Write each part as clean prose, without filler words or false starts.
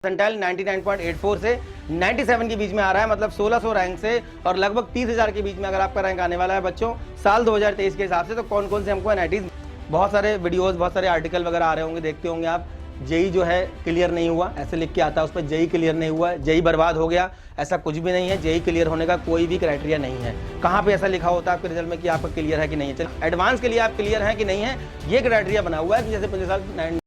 Percentile 99.84 से 97 के बीच में आ रहा है, मतलब 1600 रैंक से और लगभग 30,000 के बीच में अगर आपका रैंक आने वाला है बच्चों साल 2023 के हिसाब से। तो कौन कौन से हमको एनआईटीज, बहुत सारे वीडियोस, बहुत सारे आर्टिकल वगैरह आ रहे होंगे, देखते होंगे आप। जेई जो है क्लियर नहीं हुआ, ऐसे लिख के आता है उस पर, जेई क्लियर नहीं हुआ, जेई बर्बाद हो गया, ऐसा कुछ भी नहीं है। जेई क्लियर होने का कोई भी क्राइटेरिया नहीं है। कहाँ पे ऐसा लिखा होता है आपके रिजल्ट में कि आपका क्लियर है कि नहीं है? चलिए एडवांस के लिए आप क्लियर है कि नहीं है, ये क्राइटेरिया बना हुआ है कि जैसे पिछले साल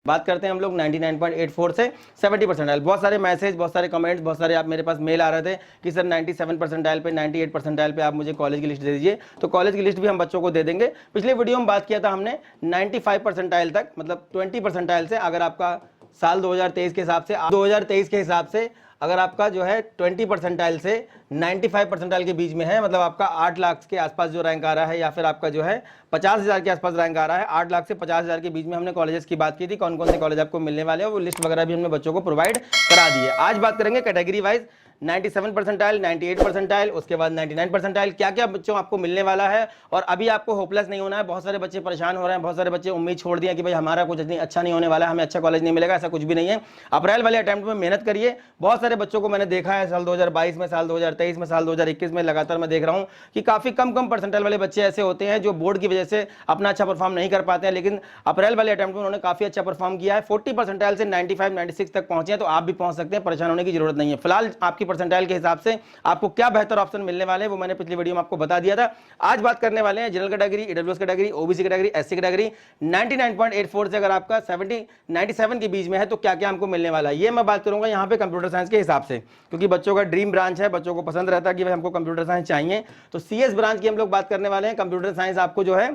बात करते हैं हम लोग 99.84 से 70 परसेंटाइल। बहुत सारे मैसेज, बहुत सारे कमेंट्स, बहुत सारे आप मेरे पास मेल आ रहे थे कि सर 97 परसेंटाइल पे, 98 परसेंटाइल पे आप मुझे कॉलेज की लिस्ट दे दीजिए। तो कॉलेज की लिस्ट भी हम बच्चों को दे देंगे। पिछले वीडियो में बात किया था हमने 95 परसेंटाइल तक, मतलब 20 परसेंटाइल से अगर आपका साल 2023 के हिसाब से, 2023 के हिसाब से अगर आपका जो है 20 परसेंटाइल से 95 परसेंटाइल के बीच में है, मतलब आपका 8 लाख के आसपास जो रैंक आ रहा है, या फिर आपका जो है 50,000 के आसपास रैंक आ रहा है। 8 लाख से 50,000 के बीच में हमने कॉलेजेस की बात की थी, कौन कौन से कॉलेज आपको मिलने वाले हैं, वो लिस्ट वगैरह भी हमने बच्चों को प्रोवाइड करा दी है। आज बात करेंगे कैटेगरी वाइज 97 परसेंटाइल, 98 परसेंटाइल, उसके बाद 99 परसेंटाइल, क्या क्या बच्चों आपको मिलने वाला है। और अभी आपको होपलेस नहीं होना है। बहुत सारे बच्चे परेशान हो रहे हैं, बहुत सारे बच्चे उम्मीद छोड़ दिए कि भाई हमारा कुछ अच्छा नहीं होने वाला है, हमें अच्छा कॉलेज नहीं मिलेगा। ऐसा कुछ भी नहीं है। अप्रैल वाले अटेम्प्ट में मेहनत करिए। बहुत सारे बच्चों को मैंने देखा है साल 2022 में, साल 2023 में, साल 2021 में, लगातार मैं देख रहा हूँ कि काफी कम परसेंटाइल वाले बच्चे ऐसे होते हैं जो बोर्ड की वजह से अपना अच्छा परफॉर्म नहीं कर पाते हैं। लेकिन अप्रैल वाले अटेम्प्ट में उन्होंने काफी अच्छा परफॉर्म किया है। 40 परसेंटाइल से 95, 96 तक पहुंचे हैं। तो आप भी पहुंच सकते हैं, परेशान होने की जरूरत नहीं है। फिलहाल आपकी परसेंटाइल के हिसाब से आपको क्या बेहतर ऑप्शन मिलने वाले हैं वो मैंने पिछली वीडियो में आपको बता दिया था। आज बात करने वाले हैं general category, EWS category, OBC category, SC category. 99.84 से अगर आपका 97 के बीच में है तो क्या क्या हमको मिलने वाला है, ये मैं बात करूंगा यहाँ पे कंप्यूटर साइंस के हिसाब से, क्योंकि बच्चों का ड्रीम ब्रांच है, बच्चों को पसंद रहता है कि भाई हमको कंप्यूटर साइंस चाहिए। तो सीएस ब्रांच की हम लोग बात करने वाले हैं। कंप्यूटर साइंस आपको जो है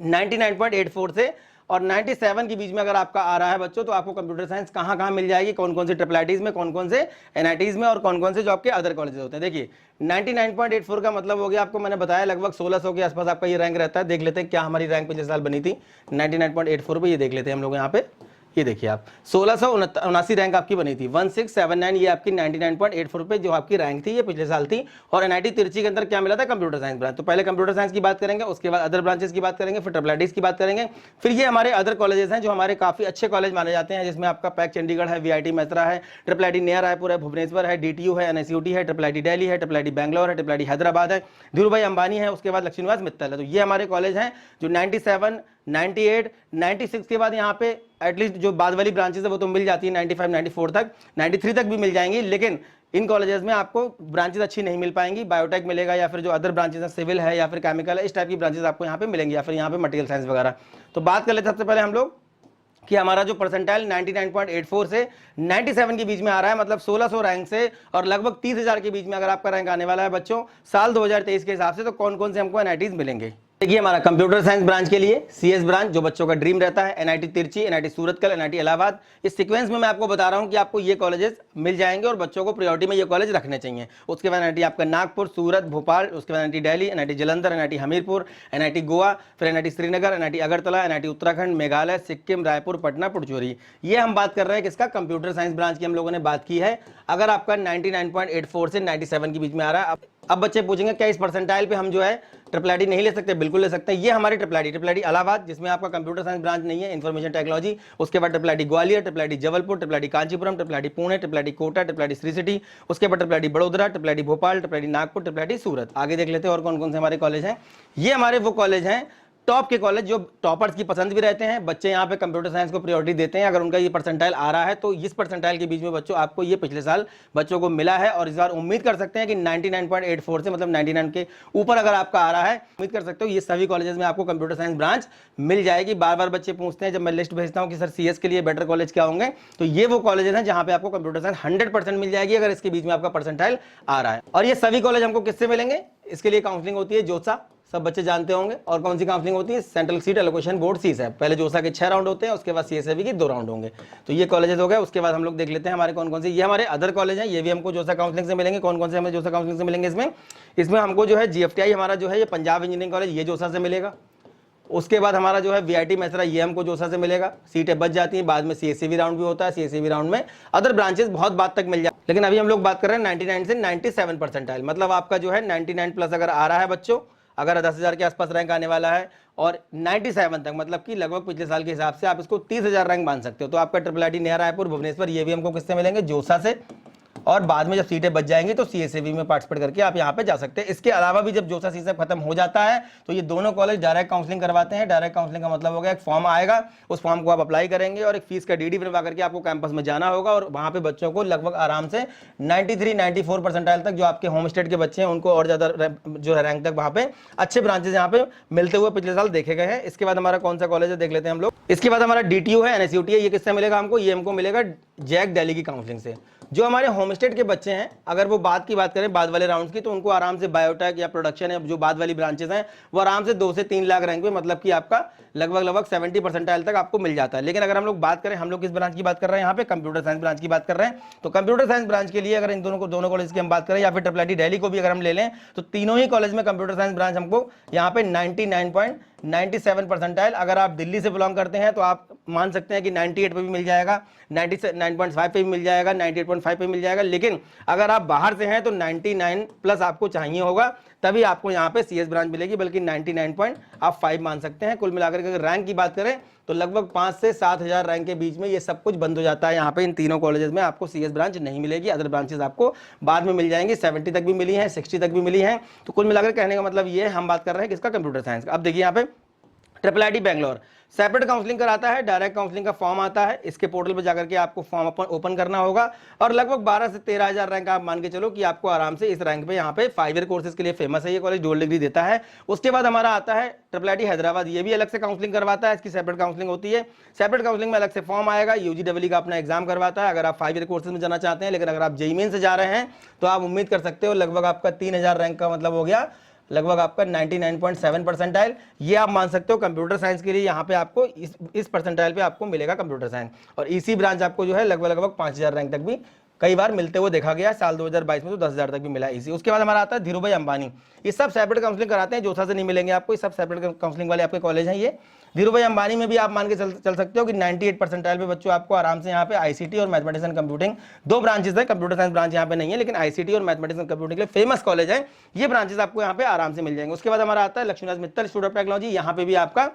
99.84 से और 97 के बीच में अगर आपका आ रहा है बच्चों, तो आपको कंप्यूटर साइंस कहां कहां मिल जाएगी, कौन कौन से ट्रिपल आईटीज में, कौन कौन से एनआईटीज में और कौन कौन से जो आपके अदर कॉलेजेस होते हैं। देखिए 99.84 का मतलब हो गया, आपको मैंने बताया लगभग 1600 के आसपास आपका ये रैंक रहता है। देख लेते हैं क्या हमारी रैंक पिछले साल बनी थी 99.84 पे, ये देख लेते हैं हम लोग यहाँ पे। ये देखिए आप 1679 रैंक आपकी बनी थी, 1679, ये आपकी 99.84 पे जो आपकी रैंक थी, ये पिछले साल थी। और एनआईटी तिरछी के अंदर क्या मिला था, कंप्यूटर साइंस ब्रांच। तो पहले कंप्यूटर साइंस की बात करेंगे, उसके बाद अदर ब्रांचेस की बात करेंगे, फिर ट्रिपल आईटीज की बात करेंगे, फिर ये हमारे अदर कॉलेजेस हैं जो हमारे काफी अच्छे कॉलेज माने जाते हैं, जिसमें आपका पैक चंडीगढ़ है, वीआईटी मैत्रा है, ट्रिपल आईटी नया रायपुर है, भुवनेश्वर है, डीटीयू है, एनएसयूटी है, ट्रिपल आईटी दिल्ली है, ट्रिपल आईटी बैंगलोर है, ट्रिपल आईटी हैदराबाद है, धीरू भाई अंबानी है, उसके बाद लक्ष्मीनिवास मित्तल है। तो ये हमारे कॉलेज हैं जो 97, 98, 96 के बाद यहाँ पे एटलीस्ट जो बाद वाली ब्रांचेस है वो तो मिल जाती है 95, 94 तक, 93 तक भी मिल जाएंगी। लेकिन इन कॉलेजेस में आपको ब्रांचेस अच्छी नहीं मिल पाएंगी। बायोटेक मिलेगा, या फिर जो अदर ब्रांचेस हैं, सिविल है या फिर केमिकल है, इस टाइप की ब्रांचेस आपको यहाँ पे मिलेंगी, या फिर यहाँ पे मटेरियल साइंस वगैरह। तो बात कर लेते हैं सबसे पहले हम लोग कि हमारा जो परसेंटाइल 99.84 से 97 के बीच में आ रहा है, मतलब 1600 रैंक से और लगभग 30,000 के बीच में अगर आपका रैंक आने वाला है बच्चों साल 2023 के हिसाब से। तो कौन कौन से हमको एनआईटीज मिलेंगे, देखिए हमारा कंप्यूटर साइंस ब्रांच के लिए सीएस ब्रांच जो बच्चों का ड्रीम रहता है, एनआईटी तिरछी, एनआईटी सूरतकल, एनआईटी इलाहाबाद। इस सीक्वेंस में मैं आपको बता रहा हूं कि आपको ये कॉलेजेस मिल जाएंगे और बच्चों को प्रायोरिटी में ये कॉलेज रखने चाहिए। उसके बाद एनआईटी आपका नागपुर, सूरत, भोपाल, उसके बाद NIT Delhi, NIT Jalandhar, NIT Hamirpur, NIT Goa, फिर NIT Srinagar, NIT Agartala, NIT Uttarakhand, Meghalaya, Sikkim, Raipur, Patna, Puducherry. ये हम बात कर रहे हैं किसका, कंप्यूटर साइंस ब्रांच की हम लोगों ने बात की है। अगर आपका 99.84 से 97 के बीच में आ रहा है, अब बच्चे पूछेंगे क्या इस परसेंटाइल पे हम जो है ट्रिपल आईटी नहीं ले सकते? बिल्कुल ले सकते हैं। ये हमारी ट्रिपल आईटी इलाहाबाद, जिसमें आपका कंप्यूटर साइंस ब्रांच नहीं है, इंफॉर्मेशन टेक्नोलॉजी। उसके बाद triple IT Gwalior, triple IT Jabalpur, triple IT Kanchipuram, triple IT Pune, triple IT Kota, triple IT Sri City, उसके बाद triple IT Vadodara, triple IT Bhopal, triple IT Nagpur, triple IT Surat. आगे देख लेते हैं और कौन कौन से हमारे कॉलेज हैं। ये हमारे वो कॉलेज हैं टॉप के कॉलेज जो टॉपर्स की पसंद भी रहते हैं। बच्चे यहाँ पे कंप्यूटर साइंस को प्रायोरिटी देते हैं। अगर उनका ये परसेंटाइल आ रहा है तो इस परसेंटाइल के बीच में बच्चों आपको ये पिछले साल बच्चों को मिला है, और इस बार उम्मीद कर सकते हैं कि 99.84 से मतलब 99 के ऊपर अगर आपका आ रहा है, उम्मीद कर सकते हो ये सभी कॉलेजेस में आपको कंप्यूटर साइंस ब्रांच मिल जाएगी। बार बार बच्चे पूछते हैं जब मैं लिस्ट भेजता हूँ कि सर सीएस के लिए बेटर कॉलेज क्या होंगे, तो ये वो कॉलेजेस हैं जहाँ पे आपको कंप्यूटर साइंस 100% मिल जाएगी अगर इसके बीच में आपका परसेंटाइल आ रहा है। और ये सभी कॉलेज हमको किससे मिलेंगे, इसके लिए काउंसलिंग होती है जोसा, सब बच्चे जानते होंगे। और कौन सी काउंसलिंग होती है, सेंट्रल सीट एलोकेशन बोर्ड सीसैप। पहले जोसा के 6 राउंड होते हैं, उसके बाद सीएसएबी के 2 राउंड होंगे। तो ये कॉलेजेस हो गए। उसके बाद हम लोग देख लेते हैं हमारे कौन कौन से, ये हमारे अदर कॉलेज हैं, ये भी हमको जोसा काउंसलिंग से मिलेंगे। कौन कौन से हमें जोसा काउंसलिंग से मिलेंगे, इसमें हमको जो है जीएफटीआई हमारा जो है ये पंजाब इंजीनियरिंग कॉलेज, ये जोसा से मिलेगा। उसके बाद हमारा जो है वीआईटी मैसरा, ये हमको जोसा से मिलेगा। सीटें बच जाती हैं, बाद में सीएससीबी राउंड भी होता है। सीएससीबी राउंड में अदर ब्रांचेस बहुत बाद तक मिल जाए, लेकिन अभी हम लोग बात कर रहे हैं 99 से 97 परसेंटाइल, मतलब आपका जो है 99 प्लस अगर आ रहा है बच्चों, अगर 10,000 के आसपास रैंक आने वाला है और 97 तक, मतलब कि लगभग पिछले साल के हिसाब से आप इसको 30,000 रैंक मान सकते हो। तो आपका ट्रिपल आईटी नया रायपुर, भुवनेश्वर, ये भी हमको किससे मिलेंगे, जोसा से, और बाद में जब सीटें बच जाएंगी तो सीएसएबी में पार्टिसिपेट करके आप यहाँ पे जा सकते हैं। इसके अलावा भी जब जोसा सीसेप खत्म हो जाता है तो ये दोनों कॉलेज डायरेक्ट काउंसलिंग करवाते हैं। डायरेक्ट काउंसलिंग का मतलब हो गया एक फॉर्म आएगा, उस फॉर्म को आप अप्लाई करेंगे और एक फीस का डीडी बनवा करके आपको कैंपस में जाना होगा और वहाँ पे बच्चों को लगभग आराम से 93-94 परसेंटाइल तक, जो आपके होम स्टेट के बच्चे हैं उनको और ज्यादा जो है रैंक तक वहाँ पे अच्छे ब्रांचेस यहाँ पे मिलते हुए पिछले साल देखे गए हैं। इसके बाद हमारा कौन सा कॉलेज है देख लेते हैं हम लोग। इसके बाद हमारा डीटीयू है, एनएसयूटी है। ये किससे मिलेगा हमको, ये हमको मिलेगा जैक दिल्ली की काउंसलिंग से। जो हमारे होम स्टेट के बच्चे हैं, अगर वो बाद की बात करें, बाद वाले राउंड्स की, तो उनको आराम से बायोटेक या प्रोडक्शन है, जो बाद वाली ब्रांचेस हैं, वो आराम से 2 से 3 लाख रैंक पे, मतलब कि आपका लगभग 70 परसेंटाइल तक आपको मिल जाता है। लेकिन अगर हम लोग बात करें, हम लोग किस ब्रांच की बात कर रहे हैं यहाँ पे, कंप्यूटर साइंस ब्रांच की बात कर रहे हैं। तो कंप्यूटर साइंस ब्रांच के लिए अगर इन दोनों कॉलेज की हम बात करें या फिर ट्रिपल आईटी दिल्ली को भी अगर हम ले लें, तो तीनों ही कॉलेज में कंप्यूटर साइंस ब्रांच हमको यहाँ पे 99.97 परसेंटाइल, अगर आप दिल्ली से बिलोंग करते हैं तो आप मान सकते हैं कि 98 पे भी मिल जाएगा, 99.5 पे भी मिल जाएगा, 98.5 पे मिल जाएगा। लेकिन अगर आप बाहर से हैं तो 99 प्लस आपको चाहिए होगा, तभी आपको यहाँ पे सीएस ब्रांच मिलेगी, बल्कि 99.5 मान सकते हैं। कुल मिलाकर के अगर रैंक की बात करें तो लगभग 5 से 7,000 रैंक के बीच में ये सब कुछ बंद हो जाता है। यहाँ पे इन तीनों कॉलेजेस में आपको सीएस ब्रांच नहीं मिलेगी, अदर ब्रांचेस आपको बाद में मिल जाएंगी। 70 तक भी मिली हैं, 60 तक भी मिली हैं। तो कुल मिलाकर कहने का मतलब ये हम बात कर रहे हैं किसका, कंप्यूटर साइंस का। अब देखिए यहाँ पे triple IT Bangalore separate counselling कराता है, डायरेक्ट काउंसलिंग का फॉर्म आता है, इसके पोर्टल पर जाकर के आपको फॉर्म ओपन करना होगा और लगभग 12 से 13,000 रैंक आप मान के चलो कि आपको आराम से इस रैंक पे यहाँ पे 5 ईयर कोर्सेज के लिए फेमस है ये कॉलेज, डुअल डिग्री देता है। उसके बाद हमारा आता है ट्रिपल आईटी हैदराबाद, ये भी अलग से काउंसलिंग करवाता है, इसकी सेपरेट काउंसलिंग होती है। सेपरेट काउंसलिंग में अलग से फॉर्म आएगा, यूजीडब्ल्यू का अपना एग्जाम करवाता है अगर आप 5 ईयर कोर्सेज में जाना चाहते हैं। लेकिन अगर आप जेईई मेन से जा रहे हैं तो आप उम्मीद कर सकते हो लगभग आपका 3,000 रैंक का मतलब हो गया लगभग आपका 99.7 परसेंटाइल। ये आप मान सकते हो कंप्यूटर साइंस के लिए यहाँ पे आपको इस परसेंटाइल पे आपको मिलेगा कंप्यूटर साइंस। और इसी ब्रांच आपको जो है लगभग 5,000 रैंक तक भी कई बार मिलते हुए देखा गया। साल 2022 में तो 10,000 तक भी मिला इसी। उसके बाद हमारा आता है धीरूभाई अंबानी, ये सब सेपरेट काउंसलिंग कराते हैं, जोसा से नहीं मिलेंगे आपको, ये सब सेपरेट काउंसलिंग वाले आपके कॉलेज हैं। ये धीरूभाई अंबानी में भी आप मान के चल सकते हो कि 98 परसेंटाइल पे बच्चों आपको आराम से यहाँ पे आईसीटी और मैथमेटिक्स एंड कंप्यूटिंग, 2 ब्रांचेस है, कंप्यूटर साइंस ब्रांच यहाँ पे नहीं है, लेकिन आईसीटी और मैथमेटिक्स एंड कंप्यूटिंग के लिए फेमस कॉलेज है, ये ब्रांचेस आपको यहाँ पे आराम से मिल जाएंगे। उसके बाद हमारा आता है Laxminath Mittal institute of technology, यहाँ पे भी आपका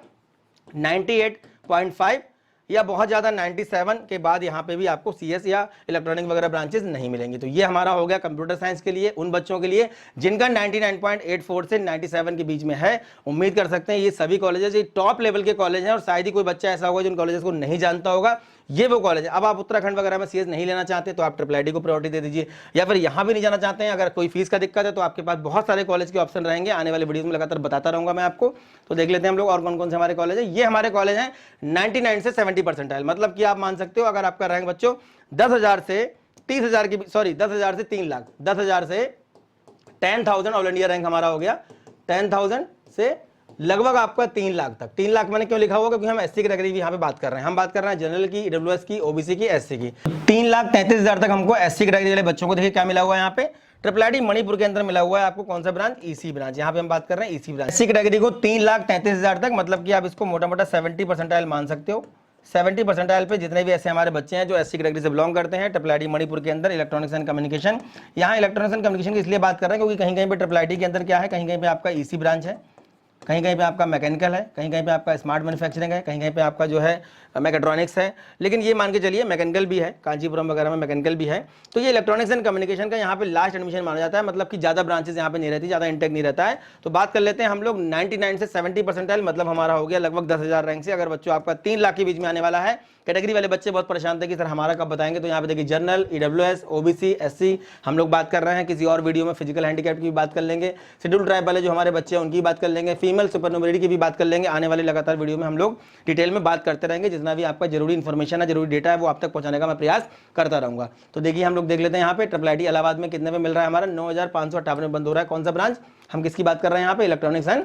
98.5 या बहुत ज़्यादा 97 के बाद यहाँ पे भी आपको सीएस या इलेक्ट्रॉनिक वगैरह ब्रांचेस नहीं मिलेंगी। तो ये हमारा हो गया कंप्यूटर साइंस के लिए उन बच्चों के लिए जिनका 99.84 से 97 के बीच में है। उम्मीद कर सकते हैं ये सभी कॉलेजेस ये टॉप लेवल के कॉलेज हैं और शायद ही कोई बच्चा ऐसा होगा जिन कॉलेजेस को नहीं जानता होगा। ये वो कॉलेज है। अब आप उत्तराखंड वगैरह में सीएस नहीं लेना चाहते तो आप ट्रिपल आईटी को प्रायोरिटी दे दीजिए, या फिर यहाँ भी नहीं जाना चाहते हैं, अगर कोई फीस का दिक्कत है तो आपके पास बहुत सारे कॉलेज के ऑप्शन रहेंगे। आने वाले वीडियो में लगातार बताता रहूंगा मैं आपको। तो देख लेते हैं हम लोग और कौन कौन से हमारे कॉलेज है। ये हमारे कॉलेज हैं 99 से 70 परसेंटाइल, मतलब कि आप मान सकते हो अगर आपका रैंक बच्चों 10,000 से 30,000 की, सॉरी 10,000 से 3 लाख, 10,000 से 10,000 ऑल इंडिया रैंक हमारा हो गया, 10,000 से लगभग आपका 3 लाख तक। 3 लाख मैंने क्यों लिखा हुआ, क्योंकि हम एससी कैटेगरी की यहाँ पे बात कर रहे हैं। हम बात कर रहे हैं जनरल की, ईडब्ल्यूएस की, ओबीसी की, एससी की। 3,33,000 तक हमको एससी कैटेगरी वाले बच्चों को देखिए क्या मिला हुआ है यहाँ पे, ट्रिपल आईटी मणिपुर के अंदर मिला हुआ है आपको। कौन सा ब्रांच, ईसी ब्रांच। यहाँ पे हम बात कर रहे हैं ईसी ब्रांच। एससी कैटेगरी को 3,33,000 तक, मतलब कि आप इसको मोटा मोटा 70 परसेंटाइल मान सकते हो। 70 परसेंटाइल पे जितने भी ऐसे हमारे बच्चे हैं जो एससी कैटेगरी से बिलोंग करते हैं, ट्रिपल आईटी मणिपुर के अंदर इलेक्ट्रॉनिक्स एंड कम्युनिकेशन। यहाँ इलेक्ट्रॉनिक्स एंड कम्युनिकेशन की इसलिए बात कर रहे हैं क्योंकि कहीं कहीं पे ट्रिपल आईटी के अंदर क्या है, कहीं कहीं पे आपका ईसी ब्रांच है, कहीं कहीं पे आपका मैकेनिकल है, कहीं कहीं पे आपका स्मार्ट मैन्युफैक्चरिंग है, कहीं कहीं पे आपका जो है मैकेट्रॉनिक्स है। लेकिन ये मान के चलिए मैकेनिकल भी है, कांचीपुरम वगैरह में मैकेनिकल भी है। तो ये इलेक्ट्रॉनिक्स एंड कम्युनिकेशन का यहाँ पे लास्ट एडमिशन माना जाता है, मतलब कि ज़्यादा ब्रांचेस यहाँ पे नहीं रहती, ज़्यादा इंटेक नहीं रहता है। तो बात कर लेते हैं हम लोग 99 से 70 परसेंटाइल, मतलब हमारा हो गया लगभग 10,000 रैंक से। अगर बच्चों आपका 3 लाख के बीच में आने वाला है, कैटेगरी वाले बच्चे बहुत परेशान थे कि सर हमारा कब बताएंगे। तो यहाँ पे देखिए जनरल, ईडब्ल्यूएस, ओबीसी, एससी हम लोग बात कर रहे हैं। किसी और वीडियो में फिजिकल हैंडीकैप की भी बात कर लेंगे, शेड्यूल ट्राइब वाले जो हमारे बच्चे हैं उनकी बात कर लेंगे, फीमेल सुपरनोबिलिटी की भी बात कर लेंगे। आने वाले लगातार वीडियो में हम लोग डिटेल में बात करते रहेंगे। जितना भी आपका जरूरी इन्फॉर्मेशन है, जरूरी डेटा है, वो आप तक पहुंचाने का मैं प्रयास करता रहूंगा। तो देखिए हम लोग देख लेते हैं यहाँ पे ट्रिपल आईटी इलाहाबाद में कितने में मिल रहा है हमारा, 9,558 में बंद हो रहा है। कौन सा ब्रांच, हम किसकी बात कर रहे हैं यहाँ पे, इलेक्ट्रॉनिक्स एंड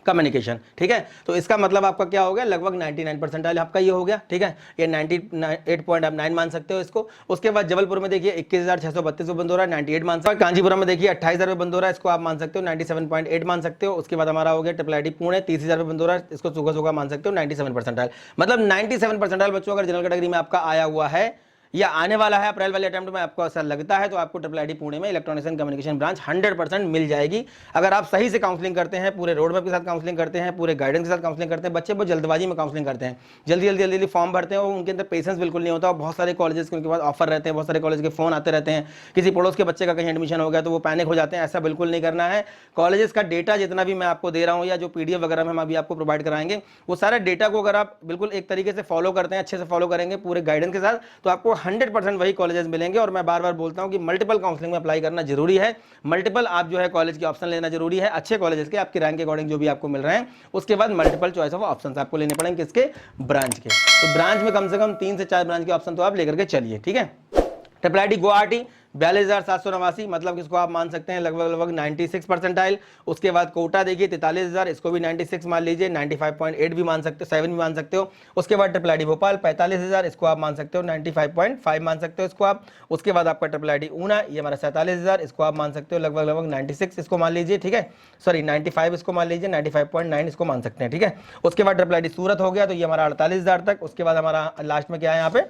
कम्युनिकेशन। ठीक है, तो इसका मतलब आपका क्या हो गया, लगभग 99 परसेंटाइल आपका ये हो गया। ठीक है, ये 98.9 मान सकते हो इसको। उसके बाद जबलपुर में देखिए 21,632 बंद हो रहा है, 98 मान सकते हो। कांचीपुरम में देखिए 28,000 बंद हो रहा है, इसको आप मान सकते हो 97.8 मान सकते हो। उसके बाद हमारा हो गया ट्रिपल आईटी पुणे 30,000 बंद हो रहा है, इसको सुबह सुबह मान सकते हो 97 परसेंटाइल। मतलब 97 परसेंटाइल बच्चों अगर जनरल कैटेगरी में आपका आया हुआ है या आने वाला है अप्रैल वाले अटेम्प्ट में, आपको ऐसा लगता है तो आपको ट्रिपल आईटी पुणे में इलेक्ट्रॉनिक्स एंड कम्युनिकेशन ब्रांच 100% मिल जाएगी। अगर आप सही से काउंसलिंग करते हैं, पूरे रोड मैप के साथ काउंसलिंग करते हैं, पूरे गाइडेंस के साथ काउंसलिंग करते हैं। बच्चे बहुत जल्दबाजी में काउंसलिंग करते हैं, जल्दी फॉर्म भरते हैं और उनके अंदर पेशेंस बिल्कुल नहीं होता। बहुत सारे कॉलेजेस के उनके पास ऑफर रहते हैं, बहुत सारे कॉलेज के फोन आते रहते हैं, किसी पड़ोस के बच्चे का कहीं एडमिशन हो गया तो वो पैनिक हो जाते हैं। ऐसा बिल्कुल नहीं करना है। कॉलेजेस का डेटा जितना भी मैं आपको दे रहा हूँ या जो पीडीएफ वगैरह में हम अभी आपको प्रोवाइड कराएंगे, वो सारे डेटा को अगर आप बिल्कुल एक तरीके से फॉलो करते हैं, अच्छे से फॉलो करेंगे पूरे गाइडेंस के साथ, तो आपको 100% वही कॉलेजेस मिलेंगे। और मैं बार बार बोलता हूं कि मल्टीपल काउंसलिंग में अप्लाई करना जरूरी है, मल्टीपल आप जो है कॉलेज के ऑप्शन लेना जरूरी है, अच्छे कॉलेजेस के आपकी रैंक के अकॉर्डिंग जो भी आपको मिल रहे हैं। उसके बाद मल्टीपल चॉइस ऑफ ऑप्शन आपको लेने पड़ेंगे, किसके? ब्रांच के। तो ब्रांच में कम से कम 3 से 4 ब्रांच के ऑप्शन तो आप लेकर के चलिए, ठीक है। ट्रिपल आईटी गुवाहाटी 42,789, मतलब इसको आप मान सकते हैं लगभग 96 परसेंटाइल। उसके बाद कोटा देखिए 43,000, इसको भी 96 मान लीजिए, 95.8 भी मान सकते हो, 7 भी मान सकते हो। उसके बाद ट्रिपल आईटी भोपाल 45,000, इसको आप मान सकते हो, 95.5 मान सकते हो इसको आप। उसके बाद आपका ट्रिपल आईटी ऊना, ये हमारा 47,000, इसको आप मान सकते हो लगभग 96 इसको मान लीजिए, ठीक है, सॉरी 95 इसको मान लीजिए, 95.9 इसको मान सकते हैं, ठीक है। उसके बाद ट्रिपल आईटी सूरत हो गया, तो ये हमारा 48,000 तक। उसके बाद हमारा लास्ट में क्या है यहाँ पे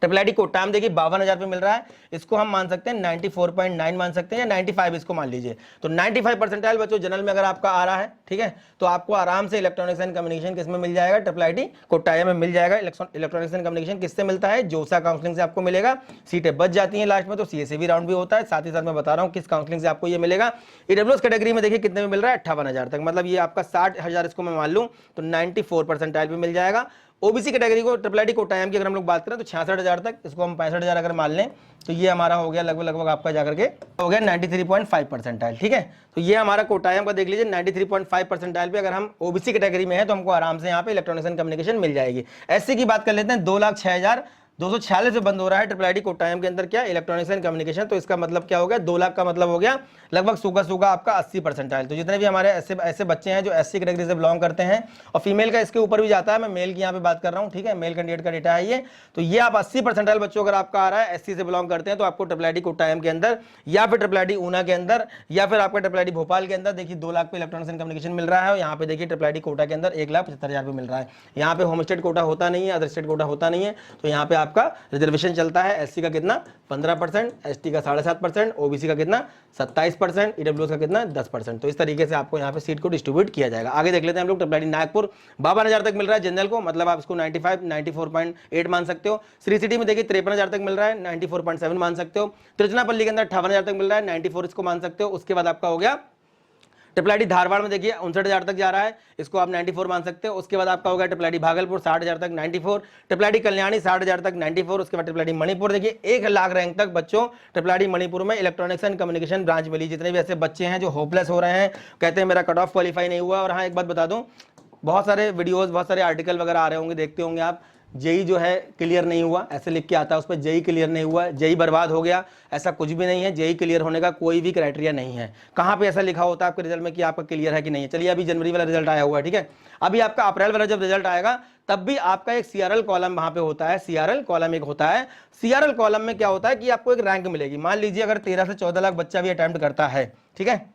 ट्रिपल आईटी कोटाम देखिए 52,000 पे मिल रहा है, इसको हम मान सकते हैं 94.9 मान सकते हैं, या 95 इसको मान लीजिए। तो 95 परसेंटाइल बच्चों जनरल में अगर आपका आ रहा है, ठीक है, तो आपको आराम से इलेक्ट्रॉनिक्स एंड कम्युनिकेशन किसमें मिल जाएगा? ट्रिपल आईटी कोटाया में मिल जाएगा। इलेक्ट्रॉनिक्स एंड कम्युनिकेशन किससे मिलता है? जोसा काउंसलिंग से आपको मिलेगा। सीटें बच जाती हैं लास्ट में, तो सीएसए राउंड भी होता है। साथ ही साथ मैं बता रहा हूँ किस काउंसलिंग से आपको ये मिलेगा। ईडब्ल्यूएस कैटेगरी में देखिए कितने में मिल रहा है? 58,000 तक, मतलब ये आपका 60,000 इसको मैं मान लूँ तो 94 परसेंटाइल भी मिल जाएगा। ओबीसी कैटेगरी को ट्रिपल आईटी कोटायाम की अगर हम लोग बात करें तो 66,000 तक, इसको हम 65,000 अगर मान लें तो ये हमारा हो गया लगभग आपका जाकर के हो गया 93.5 परसेंटाइल, ठीक है। तो ये हमारा कोटायाम का देख लीजिए 93.5 परसेंटाइल पे अगर हम ओबीसी कैटेगरी में है तो हमको आराम से यहाँ पे इलेक्ट्रॉनिक्स एंड कम्युनिकेशन मिल जाएगी। एससी की बात कर लेते हैं, 2,06,246 से बंद हो रहा है ट्रिपल आईटी कोटायाम के अंदर क्या? Electronics and communication. तो इसका मतलब क्या हो गया? 2 लाख का मतलब हो गया लगभग सूखा आपका 80 परसेंटाइल। तो जितने भी हमारे ऐसे बच्चे हैं जो एससी कैटेगरी से बिलोंग करते हैं, और फीमेल का इसके ऊपर भी जाता है, मैं मेल की यहाँ पे बात कर रहा हूँ, ठीक है, मेल कैंडिडेट का डेटा है ये। तो ये आप 80 परसेंटाइल बच्चों अगर आपका आ रहा है, एससी से बिलोंग करते हैं, तो आपको ट्रिपल आईटी कोटायाम के अंदर या फिर ट्रिपल आईटी ऊना के अंदर या फिर आपका ट्रिपल आईटी भोपाल के अंदर देखिए 2 लाख पे इलेक्ट्रॉनिक्स एंड कम्युनिकेशन मिल रहा है। और यहाँ पे देखिए ट्रिपल आईटी कोटा के अंदर 1,75,000 पे मिल रहा है। यहाँ पे होम स्टेट कोटा होता नहीं है, अदर स्टेट कोटा होता नहीं है, तो यहाँ पे आपका रिजर्वेशन चलता है। एससी का कितना? 15%, एसटी का 7.5%, ओबीसी का कितना? 27%, ईडब्ल्यूएस का कितना? 10%। तो इस तरीके से आपको यहाँ पे सीट को डिस्ट्रीब्यूट किया जाएगा। आगे देख लेते हैं हम लोग। ट्रिपल आईटी नागपुर 52,000 तक मिल रहा है जनरल को, मतलब आप इसको 94.8 मान सकते हो। श्री सिटी में देखिए 53,000 तक मिल रहा है, 94.7 मान सकते हो। तिरुचनापल्ली के अंदर 58,000 तक मिल रहा है, 94 इसको मान सकते हो। उसके बाद आपका हो गया ट्रिपल आईटी धारवाड़ में देखिए 59,000 तक जा रहा है, इसको आप 94 मान सकते हो। उसके बाद आपका होगा ट्रिपल आईटी भागलपुर 60,000 तक 94, ट्रिपल आईटी कल्याणी 60,000 तक 94। उसके बाद ट्रिपल आईटी मणिपुर देखिए 1 लाख रैंक तक बच्चों ट्रिपल आईटी मणिपुर में इलेक्ट्रॉनिक्स एंड कम्युनिकेशन ब्रांच मिली। जितने भी ऐसे बच्चे हैं जो होपलेस हो रहे हैं, कहते हैं मेरा कट ऑफ क्वालिफाई नहीं हुआ। और हाँ, एक बात बता दूं, बहुत सारे वीडियोस, बहुत सारे आर्टिकल वगैरह आ रहे होंगे, देखते होंगे आप, जेई जो है क्लियर नहीं हुआ, ऐसे लिख के आता है उस पर, जेई क्लियर नहीं हुआ, जेई बर्बाद हो गया। ऐसा कुछ भी नहीं है, जेई क्लियर होने का कोई भी क्राइटेरिया नहीं है। कहाँ पे ऐसा लिखा होता है आपके रिजल्ट में कि आपका क्लियर है कि नहीं है? चलिए अभी जनवरी वाला रिजल्ट आया हुआ है, ठीक है, अभी आपका अप्रैल वाला जब रिजल्ट आएगा तब भी आपका एक सीआरएल कॉलम वहां पे होता है। सीआरएल कॉलम एक होता है। सीआरएल कॉलम में क्या होता है कि आपको एक रैंक मिलेगी। मान लीजिए अगर 13 से 14 लाख बच्चा भी अटेम्प्ट करता है, ठीक है,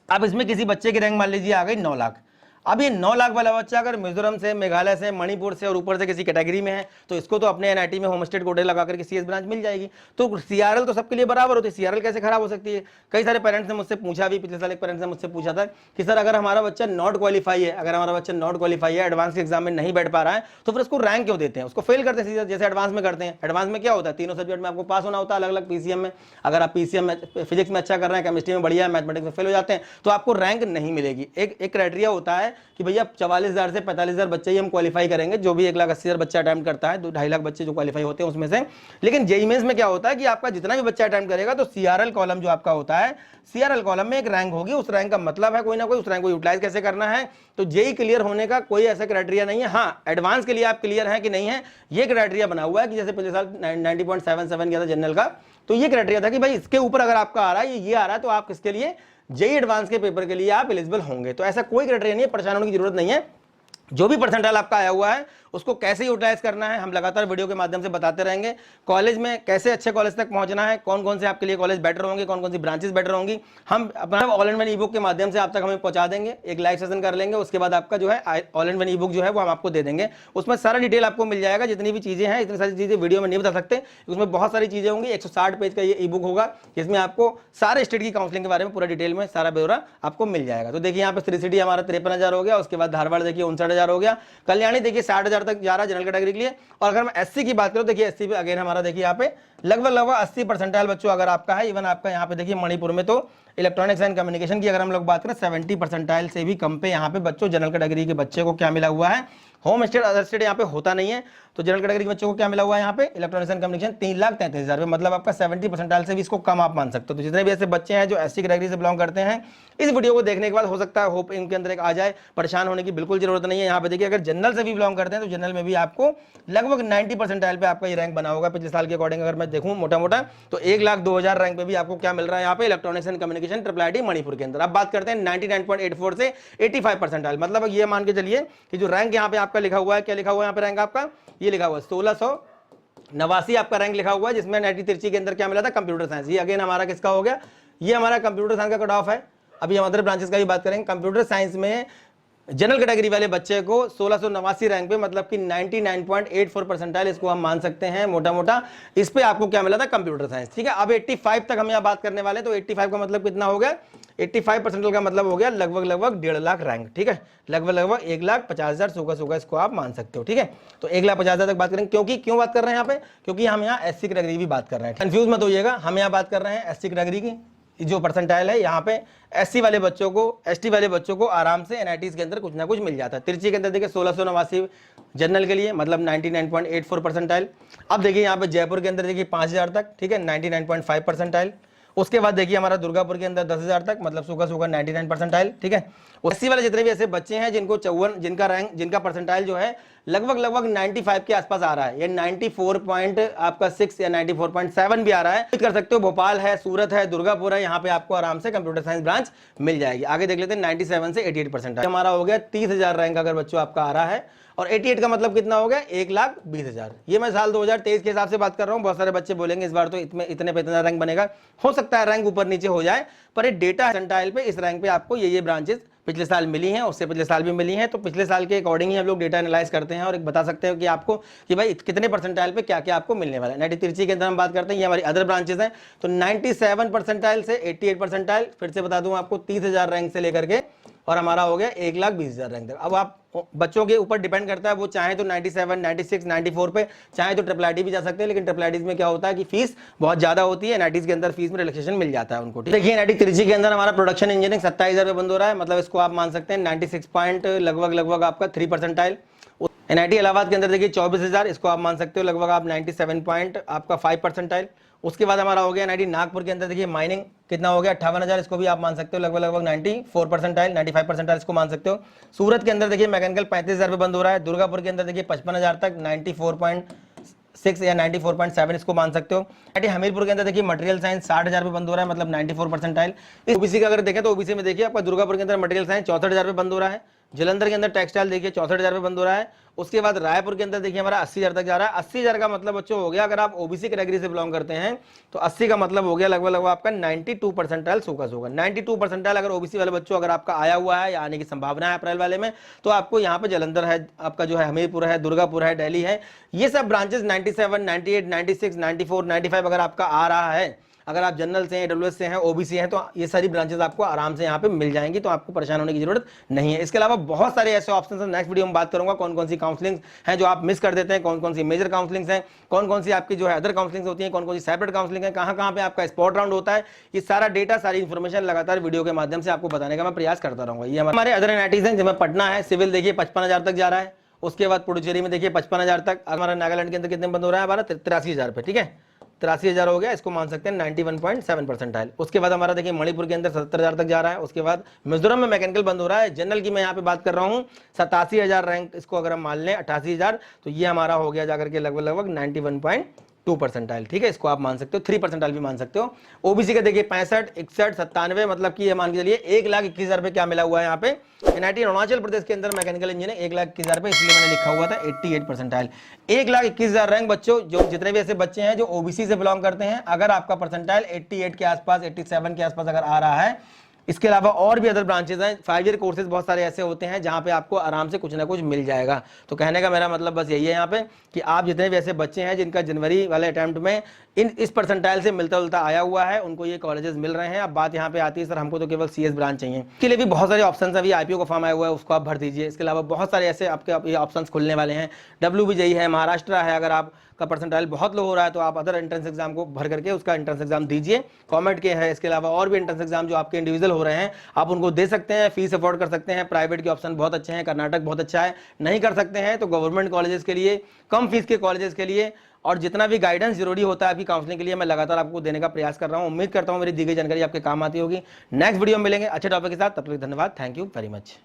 अब इसमें किसी बच्चे की रैंक मान लीजिए आ गई 9 लाख। अब ये 9 लाख वाला बच्चा अगर मिजोरम से, मेघालय से, मणिपुर से और ऊपर से किसी कैटेगरी में है, तो इसको तो अपने एनआईटी में होम स्टेट कोटे लगा करके सीएस ब्रांच मिल जाएगी। तो सीआरएल तो सबके लिए बराबर होती है, सीआरएल कैसे खराब हो सकती है? कई सारे पेरेंट्स ने मुझसे पूछा भी, पिछले साल एक पेरेंट्स ने मुझसे पूछा था कि सर अगर हमारा बच्चा नॉट क्वालिफाई है, अगर हमारा बच्चा नॉट क्वालिफाई है, एडवांस के एग्जाम में नहीं बैठ पा रहा है, तो फिर उसको रैंक क्यों देते हैं? उसको फेल करते हैं जैसे एडवांस में करते हैं। एडवांस में क्या होता है? तीनों सब्जेक्ट में आपको पास होना होता है अलग अलग पीसीएम में। अगर आप पीसीएम फिजिक्स में अच्छा कर रहे हैं, केमिस्ट्री में बढ़िया है, मैथमेटिक्स में फेल हो जाते हैं, तो आपको रैंक नहीं मिलेगी। एक क्राइटेरिया होता है कि भैया 44,000 से 45,000 बच्चे ही हम क्वालिफाई करेंगे, जो भी 1,80,000 बच्चा अटेम्प्ट करता है, 2-2.5 लाख बच्चे जो क्वालिफाई होते हैं उसमें से। लेकिन जेईई मेंस में क्या होता है कि आपका जितना भी बच्चा अटेम्प्ट करेगा तो सीआरएल कॉलम जो आपका होता है, सीआरएल कॉलम में एक रैंक होगी। उस रैंक का मतलब है कोई ना कोई, उस रैंक को यूटिलाइज कैसे करना है। तो जेईई क्लियर होने का कोई ऐसा क्राइटेरिया नहीं है। हाँ, एडवांस के लिए आप क्लियर है कि नहीं है, ये क्राइटेरिया बना हुआ है कि जैसे पिछले साल 90.77 गया था जनरल का, तो ये क्राइटेरिया था कि भाई इसके ऊपर अगर आपका आ रहा है, ये आ रहा है, तो आप किसके लिए? जेईई एडवांस के पेपर के लिए आप एलिजिबल होंगे। तो ऐसा कोई क्राइटेरिया नहीं है, परेशान होने की जरूरत नहीं है। जो भी परसेंटाइल आपका आया हुआ है उसको कैसे यूटिलाइज करना है हम लगातार वीडियो के माध्यम से बताते रहेंगे। कॉलेज में कैसे अच्छे कॉलेज तक पहुंचना है, कौन कौन से आपके लिए कॉलेज बेटर होंगे, कौन कौन सी ब्रांचेस बेटर होंगी, हम अपना all in one E book के माध्यम से आप तक हमें पहुंचा देंगे। एक लाइव सेशन कर लेंगे, उसके बाद आपका जो है all in one E book जो है वो हम आपको दे देंगे। उसमें सारा डिटेल आपको मिल जाएगा, जितनी भी चीजें हैं, इतनी सारी चीजें वीडियो में नहीं बता सकते, उसमें बहुत सारी चीजें होंगी। 160 पेज का ये ई बुक होगा, जिसमें आपको सारे स्टेट की काउंसलिंग के बारे में पूरा डिटेल में सारा ब्यौरा आपको मिल जाएगा। तो देखिए यहाँ पे श्री सिटी हमारा 53,000 हो गया, उसके बाद धारवाड़ देखिए 59,000 हो गया, कल्याणी देखिए 60,000 तक जा रहा है जनरल कैटेगरी के लिए। और अगर हम एससी की बात करें, देखिए एससी पे अगेन हमारा देखिए यहाँ पे लगभग 80 परसेंटाइल बच्चों अगर आपका है। इवन आपका यहाँ पे देखिए मणिपुर में तो इलेक्ट्रॉनिक्स एंड कम्युनिकेशन की अगर हम लोग बात करें 70 परसेंटाइल से भी कम पे यहाँ पे बच्चों जनरल कैटेगरी के बच्चे को क्या मिला हुआ है, होम स्टेट अदर स्टेट यहाँ पे होता नहीं है। तो जनरल कैटेगरी के बच्चों को क्या मिला हुआ है यहाँ पे इलेक्ट्रॉनिक्स एंड कम्युनिकेशन 3,33,000, मतलब आपका 70 परसेंटाइल से भी इसको कम आप मान सकते हो। तो जितने भी ऐसे बच्चे हैं जो एससी कैटेगरी से बिलोंग करते हैं, इस वीडियो को देखने के बाद हो सकता है होप इनके अंदर एक आ जाए, परेशान होने की बिल्कुल जरूरत नहीं है। यहाँ पे देखिए अगर जनरल से भी बिलोंग करते हैं तो जनरल में भी आपको लगभग 90 परसेंटाइल पे आपका ये रैंक बना होगा पिछले साल के अकॉर्डिंग। अगर मैं देखूँ मोटा मोटा तो 1,02,000 रैंक पे भी आपको क्या मिल रहा है यहाँ पे electronics and communication IIIT Manipur के अंदर। अब बात करते हैं 99.84 से 85 परसेंटाइल, मतलब ये मान के चलिए कि जो रैंक यहाँ पे आपका लिखा हुआ है, क्या लिखा हुआ है यहाँ पे रैंक आपका, ये लिखा हुआ है 1689 आपका रैंक लिखा हुआ है, जिसमें NIT तिरछी के अंदर क्या मिला था कंप्यूटर साइंस। ये अगेन हमारा किसका हो गया, ये हमारा कंप्यूटर साइंस का कट ऑफ है। अभी हम अदर ब्रांचेस का भी बात करेंगे। कंप्यूटर साइंस में जनरल कैटेगरी वाले बच्चे को 1689 रैंक पे, मतलब कि 99.84 परसेंटाइल इसको हम मान सकते हैं मोटा मोटा। इस पे आपको क्या मिला था कंप्यूटर साइंस, ठीक है। अब 85 तक हम यहाँ बात करने वाले, तो 85 का मतलब कितना हो गया, 85 परसेंटाइल का मतलब हो गया लगभग 1.5 लाख रैंक, ठीक है। लगभग 1,50,000 सूखा इसको आप मान सकते हो, ठीक है। तो 1,50,000 तक बात करेंगे, क्यों बात कर रहे हैं यहाँ पे, क्योंकि हम यहाँ एससी कैटेगरी की भी बात कर रहे हैं। कंफ्यूज मत होइएगा, हम यहाँ बात कर रहे हैं एससी कैटेगरी की जो परसेंटाइल है। यहाँ पे एससी वाले बच्चों को, एसटी वाले बच्चों को आराम से एनआईटीज के अंदर कुछ ना कुछ मिल जाता है। तिरछी के अंदर देखिए 1689 जनरल के लिए, मतलब 99.84 परसेंटाइल। अब देखिए यहाँ पे जयपुर के अंदर देखिए 5,000 तक, ठीक है, 99.5 परसेंटाइल। उसके बाद देखिए हमारा दुर्गापुर के अंदर 10,000 तक, मतलब सूखा 99 परसेंटाइल, ठीक है। एससी वाले जितने भी ऐसे बच्चे हैं जिनको 54, जिनका रैंक, जिनका परसेंटाइल जो है लगभग 95 के आसपास आ रहा है, ये 94.6 या 94.7 भी आ रहा है, कर सकते हो। भोपाल है, सूरत है, दुर्गापुर है, यहाँ पे आपको आराम से कंप्यूटर साइंस ब्रांच मिल जाएगी। आगे देख लेते हैं 97 से 88 परसेंटाइल हमारा हो गया 30,000 रैंक अगर बच्चों आपका आ रहा है। और 88 का मतलब कितना हो गया, 1,20,000। ये मैं साल 2023 के हिसाब से बात कर रहा हूँ। बहुत सारे बच्चे बोलेंगे इस बार तो इतने पे इतना रैंक बनेगा, हो सकता है रैंक ऊपर नीचे हो जाए, पर ये डेटा परसेंटाइल पे इस रैंक पे आपको ये ब्रांचेस पिछले साल मिली हैं, उससे पिछले साल भी मिली हैं। तो पिछले साल के अकॉर्डिंग ही हम लोग डेटा एनालाइज करते हैं और एक बता सकते हैं कि आपको कि भाई कितने परसेंटाइल पे क्या क्या आपको मिलने वाला है। NIT तिरछी के अंदर हम बात करते हैं, ये हमारी अदर ब्रांचेस हैं। तो 97 परसेंटाइल से 88 परसेंटाइल, फिर से बता दूं आपको 30,000 रैंक से लेकर के और हमारा हो गया 1,20,000 रैंक तक। अब आप बच्चों के ऊपर डिपेंड करता है, वो चाहे तो 97, 96, 94 पे चाहे तो IIIT भी जा सकते हैं। लेकिन IIIT में क्या होता है कि फीस बहुत ज्यादा होती है, NIT के अंदर फीस में रिलैक्सेशन मिल जाता है उनको। देखिए NIT तिरछी के अंदर हमारा प्रोडक्शन इंजीनियरिंग 27,000 रुपये बंद हो रहा है, मतलब इसको आप मान सकते हैं 96 पॉइंट लगभग आपका 3 परसेंटाइल। NIT इलाहाबाद के अंदर देखिए 24,000, इसको आप मान सकते हो लगभग आप 97 पॉइंट आपका 5 परसेंटाइल। उसके बाद हमारा हो गया NIT नागपुर के अंदर देखिए माइनिंग कितना हो गया 58,000, इसको भी आप मान सकते हो लगभग 94 परसेंटाइल, 95 परसेंटाइल इसको मान सकते हो। सूरत के अंदर देखिए मैकेनिकल 35,000 रुपये बंद हो रहा है। दुर्गापुर के अंदर देखिए 55,000 तक, 94.6 या 94.7 इसको मान सकते हो। NIT हमीरपुर के अंदर देखिए मटेरियल साइंस 60,000 रुपये बंद हो रहा है, मतलब 94 परसेंटाइल। इस ओबीसी का अगर देखें तो ओबीसी में देखिए आपका दुर्गापुर के अंदर मटेरियल साइंस 64,000 रुपये बंद हो रहा है। जलंधर के अंदर टेक्सटाइल देखिए 64,000 रुपये बंद हो रहा है। उसके बाद रायपुर के अंदर देखिए हमारा 80,000 तक जा रहा है। 80,000 का मतलब बच्चों हो गया, अगर आप ओबीसी कैटेगरी से बिलोंग करते हैं तो 80 का मतलब हो गया लगभग आपका 92 परसेंटाइल होगा। 92 परसेंटाइल अगर ओबीसी वाले बच्चों अगर आपका आया हुआ है या आने की संभावना है अप्रैल वाले में, तो आपको यहाँ पे जलंधर है, आपका जो है हमीरपुर है, दुर्गापुर है, दिल्ली है, ये सब ब्रांचेस 97, 98, 96, 94, 95 अगर आपका आ रहा है, अगर आप जनरल से हैं, AWS से हैं, ओबीसी हैं, तो ये सारी ब्रांचेस आपको आराम से यहाँ पे मिल जाएंगी, तो आपको परेशान होने की जरूरत नहीं है। इसके अलावा बहुत सारे ऐसे ऑप्शंस हैं, नेक्स्ट वीडियो में बात करूंगा कौन कौन सी काउंसलिंग हैं जो आप मिस कर देते हैं, कौन कौन सी मेजर काउंसलिंग्स हैं, कौन कौन सी आपकी जो है अदर काउंसलिंग्स होती हैं, कौन कौन सी सेपरेट काउंसलिंग है, कहाँ पे आपका स्पॉट राउंड होता है। ये सारा डेटा, सारी इन्फॉर्मेशन लगातार वीडियो के माध्यम से आपको बताने का मैं प्रयास करता रहूंगा। ये हमारे अदर NITs हैं, जिसमें पटना है, सिविल देखिए 55,000 तक जा रहा है। उसके बाद पुडुचेरी में देखिए 55,000 तक। हमारा नागालैंड के अंदर कितने बंद हो रहा है, हमारा 83,000 पे, ठीक है, 83,000 हो गया, इसको मान सकते हैं 91.7 परसेंटाइल। उसके बाद हमारा देखिए मणिपुर के अंदर 77,000 तक जा रहा है। उसके बाद मिजोरम में मैकेनिकल बंद हो रहा है। जनरल की मैं यहाँ पे बात कर रहा हूँ 87,000 रैंक, इसको अगर हम मान लें 88,000, तो ये हमारा हो गया जाकर के लगभग 91.2 2%, ठीक है, इसको आप मान सकते हो, 3% भी मान सकते हो। ओबीसी का देखिए 65, 61, 97, मतलब कि ये मान के चलिए 1,21,000 रुपये क्या मिला हुआ है यहाँ पे एनआईटी अरुणाचल प्रदेश के अंदर मैकेनिकल इंजीनियरिंग 1,21,000 रुपये, इसलिए मैंने लिखा हुआ था 88%। 1,21,000 रैंक बच्चों, जो जितने भी ऐसे बच्चे हैं जो ओबीसी से बिलोंग करते हैं, अगर आपका परसेंटाइल 88 के आसपास, 87 के आसपास अगर आ रहा है, इसके अलावा और भी अदर ब्रांचेस हैं, 5 ईयर कोर्सेज बहुत सारे ऐसे होते हैं जहां पे आपको आराम से कुछ ना कुछ मिल जाएगा। तो कहने का मेरा मतलब बस यही है यहाँ पे कि आप जितने भी ऐसे बच्चे हैं जिनका जनवरी वाले अटेम्प्ट में इस परसेंटाइल से मिलता जुलता आया हुआ है, उनको ये कॉलेजेस मिल रहे हैं। अब बात यहाँ पे आती है, सर हमको तो केवल CS ब्रांच चाहिए, इसके लिए भी बहुत सारे ऑप्शन अभी IPO का फॉर्म आया हुआ है, उसको आप भर दीजिए। इसके अलावा बहुत सारे ऐसे आपके ऑप्शन खुलने वाले हैं, WBJE है, महाराष्ट्र है, अगर आप का परसेंटाइल बहुत लो हो रहा है तो आप अदर एंट्रेंस एग्जाम को भर करके उसका एंट्रेंस एग्जाम दीजिए, कॉमेंट के है। इसके अलावा और भी एंट्रेंस एग्जाम जो आपके इंडिविजुअल हो रहे हैं आप उनको दे सकते हैं, फीस अफोर्ड कर सकते हैं। प्राइवेट के ऑप्शन बहुत अच्छे हैं, कर्नाटक बहुत अच्छा है, नहीं कर सकते हैं तो गवर्नमेंट कॉलेजेस के लिए, कम फीस के कॉलेजेस के लिए और जितना भी गाइडेंस जरूरी होता है आपकी काउंसलिंग के लिए मैं लगातार आपको देने का प्रयास कर रहा हूं। उम्मीद करता हूं मेरी दी गई जानकारी आपके काम आती होगी। नेक्स्ट वीडियो में मिलेंगे अच्छे टॉपिक के साथ, तब तक धन्यवाद, थैंक यू वेरी मच।